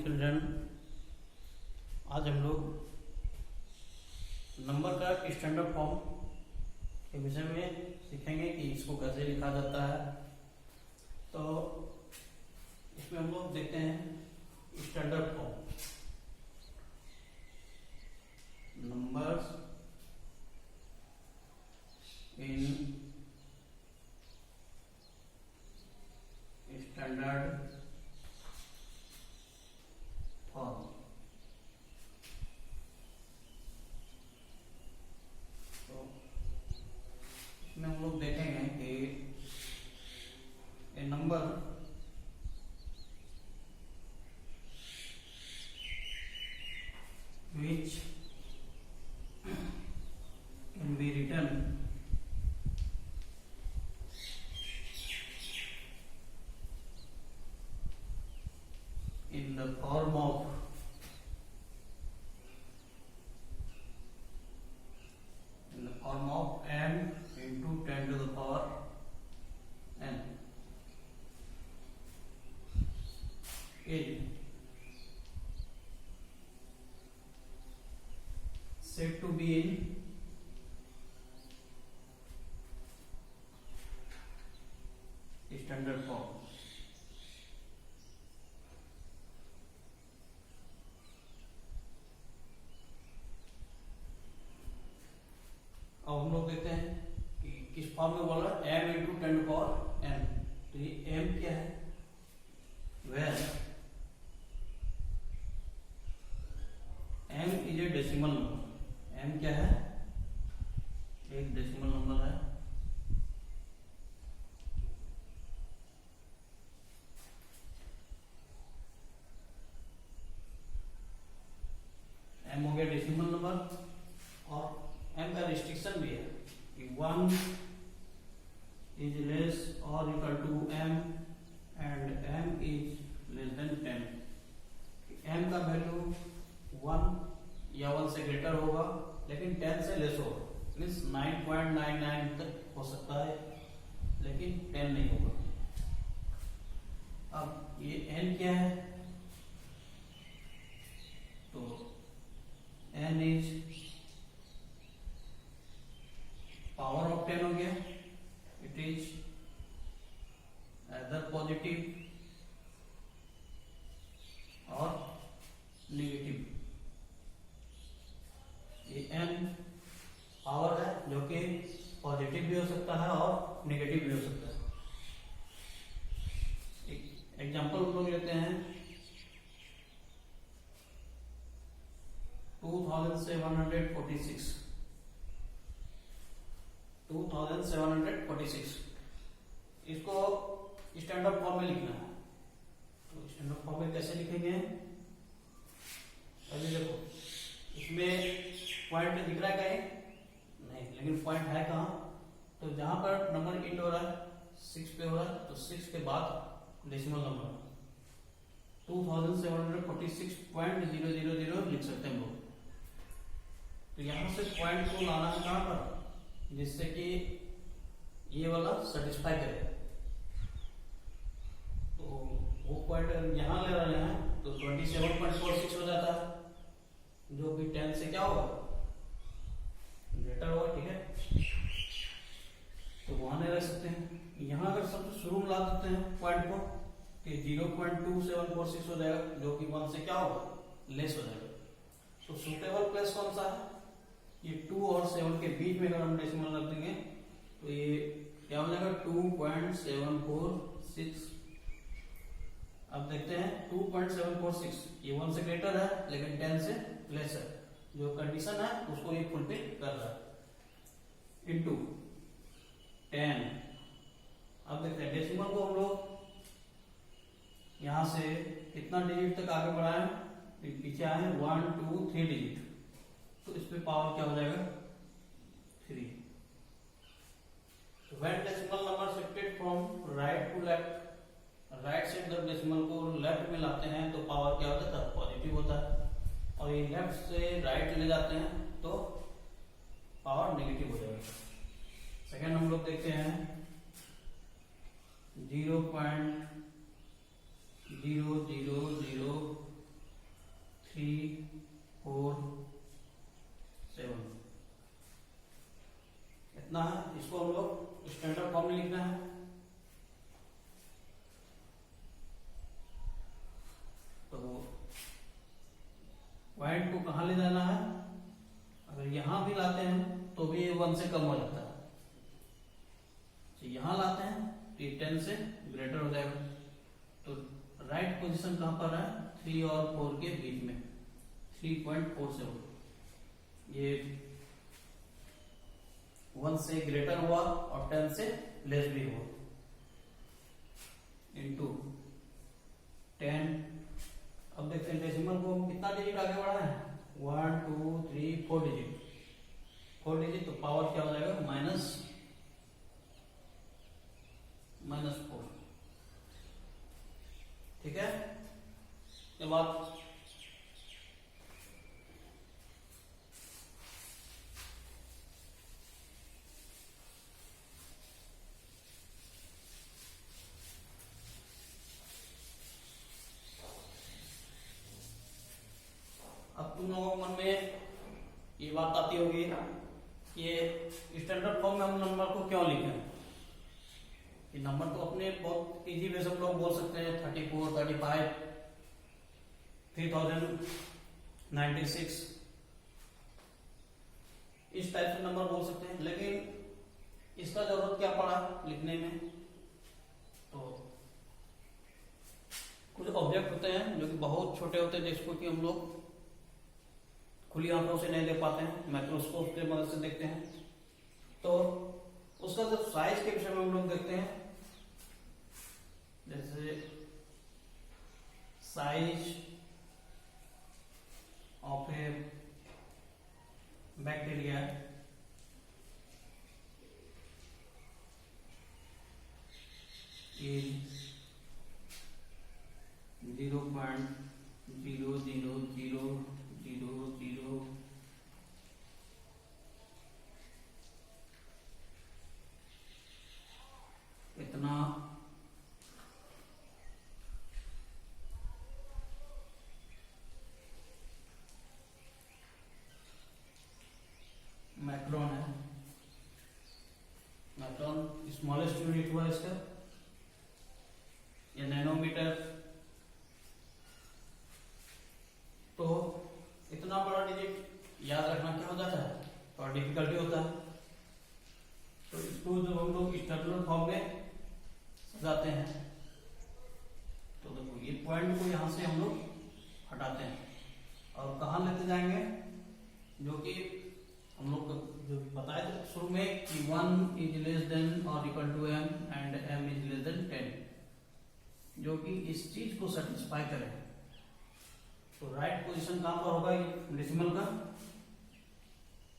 Children, आज हम लोग नंबर का स्टैंडर्ड फॉर्म के विषय में सीखेंगे कि इसको कैसे लिखा जाता है। तो इसमें हम लोग देखते हैं standard form. Numbers in standard form. तो इसमें हम लोग देखेंगे कि ए number which can be written in the form of m into 10 to the power n is said to be in standard form। अब हम लोग देखते हैं कि किस फॉर्म में बोला m into 10 to power n। तो ये m क्या है? Where m is a decimal number. m क्या है? एक डेसिमल नंबर है। m हो गया डेसिमल नंबर, और m का रिस्ट्रिक्शन भी है कि 1 इज लेस और equal to m and m is less than 10। m का वैल्यू 1 या 1 से ग्रेटर होगा लेकिन 10 से लेस होगा, मीन्स 9.99 तक हो सकता है लेकिन 10 नहीं होगा। अब ये n क्या है? तो n इज पावर ऑफ 10 हो गया। इट इज एदर पॉजिटिव और नेगेटिव। ये n पावर है जो कि पॉजिटिव भी हो सकता है और नेगेटिव भी हो सकता है। एक एग्जांपल हम लोग लेते हैं 2746। 2746 इसको स्टैंडर्ड फॉर्म में लिखना है। तो स्टैंडर्ड फॉर्म में कैसे लिखेंगे? अभी देखो इसमें पॉइंट दिख रहा है कहीं? नहीं, लेकिन पॉइंट है कहाँ? तो जहां पर नंबर इंड हो रहा है 6 पे हो रहा है, तो 6 के बाद डेसिमल नंबर 2746.000 लिख सकते हैं हम लोग। तो यहां से पॉइंट को लाना है कहां पर, जिससे कि ये वाला सेटिस्फाई करे। तो वो पॉइंट यहां ले रहे हैं तो 27.46 हो जाता है, जो कि 10 से क्या होगा? ग्रेटर होगा। ठीक है, तो वहां नहीं रख सकते हैं। यहां अगर सबसे शुरू में ला देते हैं पॉइंट को कि 0.2746 हो जाएगा, जो कि 1 से क्या होगा? लेस हो जाएगा। तो सुटेबल प्लेस कौन सा है? ये 2 और 7 के बीच में अगर हम डेसिमल रख देंगे तो ये क्या हो जाएगा? 2.746। अब देखते हैं 2.746 ये 1 से ग्रेटर है लेकिन 10 से लेस है, जो कंडीशन है उसको ये फुलफिल कर रहा है। इनटू 10। अब देखते हैं डेसिमल को हम लोग यहां से कितना डिजिट तक आगे बढ़ाए, पीछे आए 1 2 3 डिजिट, तो इस पे पावर क्या हो जाएगा? 3। When decimal number shifted from right to left, right से जब डेसिमल को लेफ्ट में लाते हैं तो पावर क्या होता है? पॉजिटिव होता है। और ये लेफ्ट से राइट ले जाते हैं तो पावर नेगेटिव हो जाएगा। सेकेंड हम लोग देखते हैं 0.0001 इतना है, इसको हम लोग स्टैंडर्ड फॉर्म में लिखना है। तो पॉइंट को कहाँ ले जाना है, अगर यहां भी लाते हैं तो भी ये 1 से कम हो जाता है, तो यहां लाते हैं तो ये 10 से ग्रेटर हो जाएगा। तो राइट पोजीशन कहां पर है, 3 और 4 के बीच में, 3.47। ये 1 से ग्रेटर हुआ और 10 से लेस भी हुआ, इनटू 10। अब देखते हैं डेसिमल को कितना डिजिट आगे बढ़ा है, 1 2 3 4 डिजिट, 4 डिजिट, तो पावर क्या हो जाएगा, -4। ठीक है। ये बात अब तुम लोगों के मन में ये बात आती होगी कि ये स्टैंडर्ड फॉर्म में हम नंबर को क्यों लिखें। ये नंबर तो अपने बहुत इजी वे से हम लोग बोल सकते हैं, 34 35 3096 इस टाइप से नंबर बोल सकते हैं, लेकिन इसका जरूरत क्या पड़ा लिखने में। तो कुछ ऑब्जेक्ट होते हैं जो कि बहुत छोटे होते हैं, जिसको कि हम लोग खुली आंखों से नहीं देख पाते हैं, माइक्रोस्कोप की मदद से देखते हैं। तो उसका जब साइज के विषय में हम लोग देखते हैं, जैसे size of A bacteria is 0.00000 इतना माइक्रोन है। माइक्रोन स्मॉलेस्ट यूनिट हुआ इसका, या नैनोमीटर। तो इतना बड़ा डिजिट याद रखना क्या हो जाता है, और डिफिकल्टी होता है। तो इसको जब हम लोग स्टैंडर्ड फॉर्म में सजाते हैं, तो देखो ये पॉइंट को यहां से हम लोग हटाते हैं और कहां लेते जाएंगे, जो कि हम लोग जो बताए थे शुरू में कि 1 इज लेस देन और equal to m and m is less than 10, जो कि इस चीज को सेटिस्फाई करे। तो राइट पोजीशन कहां पर होगा डेसिमल का,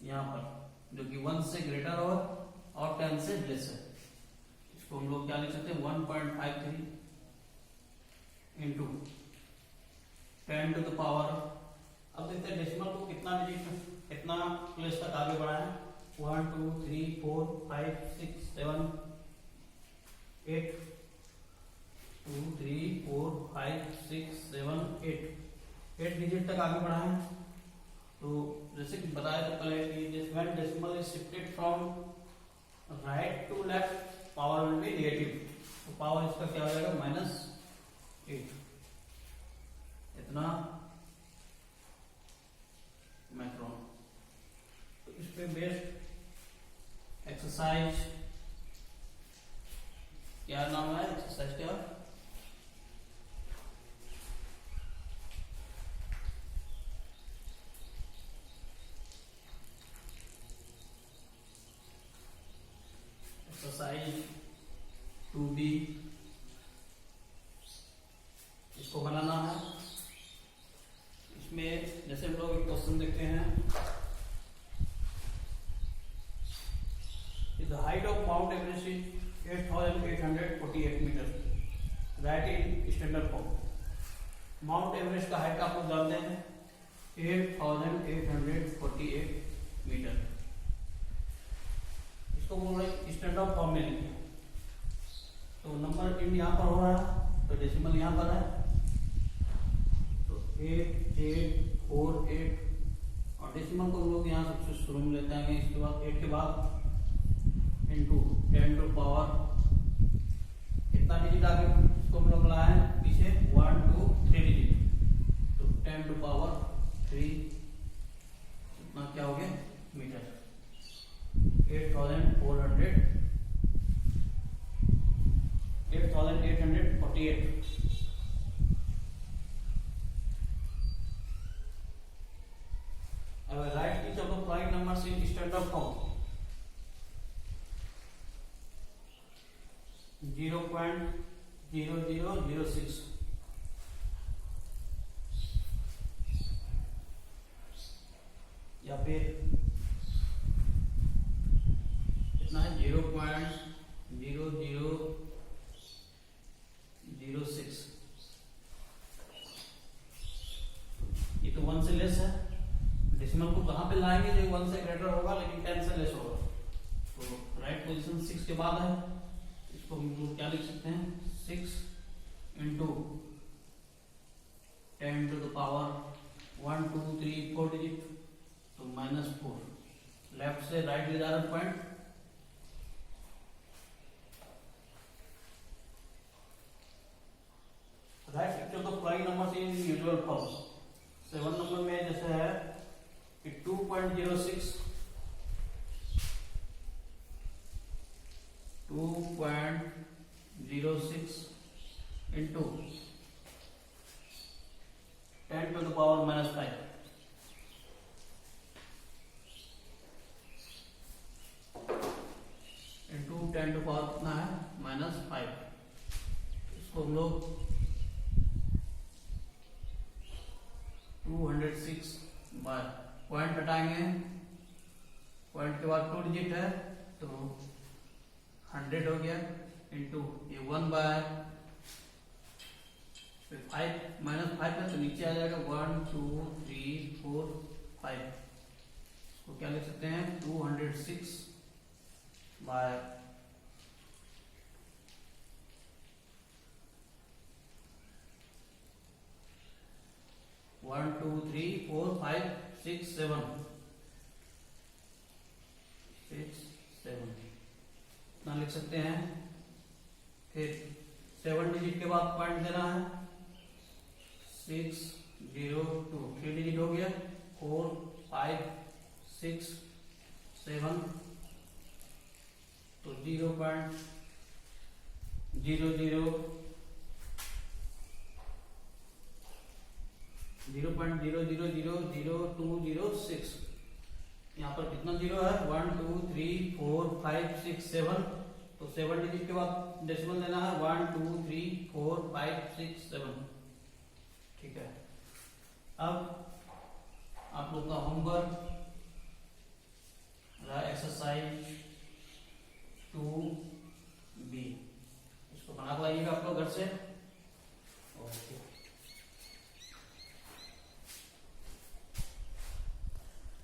यहां पर, जो कि 1 से ग्रेटर हो और 10 से लेस है। इसको हम लोग क्या लिख सकते हैं, 1.53 इंटू 10 टू द पावर। अब देखते हैं डेसिमल को कितना डिजिट, कितना प्लेस तक आगे बढ़ा है, 1 2 3 4 5 6 7 8 2 3 4 5 6 7 8 डिजिट तक आगे बढ़ा है। तो जैसे कि बताया था पहले कि when decimal is shifted from right to left, power will be negative. तो पावर इसका क्या हो जाएगा, -8। इतना माइक्रोन। तो इस पे बेस्ड एक्सरसाइज, क्या नाम है एक्सरसाइज क्या, एक्सरसाइज 2B, इसको बनाना है। इसमें जैसे हम लोग एक क्वेश्चन देखते हैं, the height of Mount Everest is 8848 metre, right in standard form. Mount Everest का हाइट आप लोग जानते हैं 8848 मीटर। इसको बोल रहे स्टैंडर्ड फॉर्म में लिखिए। तो नंबर इन यहाँ पर हो रहा है, तो डेसिमल यहाँ पर है, तो 8848, और डेसिमल को हम लोग यहाँ सबसे शुरू में लेते हैं। इसके बाद 8 के बाद इंटू 10 टू पावर कितना डिजिट आगे उसको हम लोग लाए हैं पीछे 1 2 3 डिजिट, तो 10 टू पावर 3 इतना क्या हो गया metre. 8848। I will write each of the following numbers in standard form. 0.0006, या फिर कितना है 0.0006। ये तो 1 से लेस है, डेसिमल को कहां पे लाएंगे जो 1 से ग्रेटर होगा लेकिन 10 से लेस होगा, तो राइट पोजीशन 6 के बाद है, इसको हम लोग क्या लिख सकते हैं 6 into 10 to the power 1 2 3 4 digit, तो -4। लेफ्ट से राइट ले जा रहा पॉइंट, राइट एक्चुअल तो flying number in usual form. 7 number में जैसे है कि 2.06 into 10 to the power -5, into 10 to power कितना है -5। इसको हम लोग 206 बाय पॉइंट हटाएंगे, पॉइंट के बाद 2 डिजिट है तो 100 हो गया, इंटू ये 1 बाय 5 -5 है तो नीचे आ जाएगा 1 2 3 4 5। तो क्या लिख सकते हैं 206 बाय 1 2 3 4 5 6 7 इतना लिख सकते हैं। फिर 7 डिजिट के बाद पॉइंट देना है 6 0 2, 3 डिजिट हो गया 4 5 6 7, तो 0.000206। यहाँ पर कितना जीरो है 1 2 3 4 5 6 7, तो 7 डिजिट के बाद डेसिमल लेना है 1 2 3 4 5 6 7। ठीक है, अब आप लोग का होमवर्क एक्सरसाइज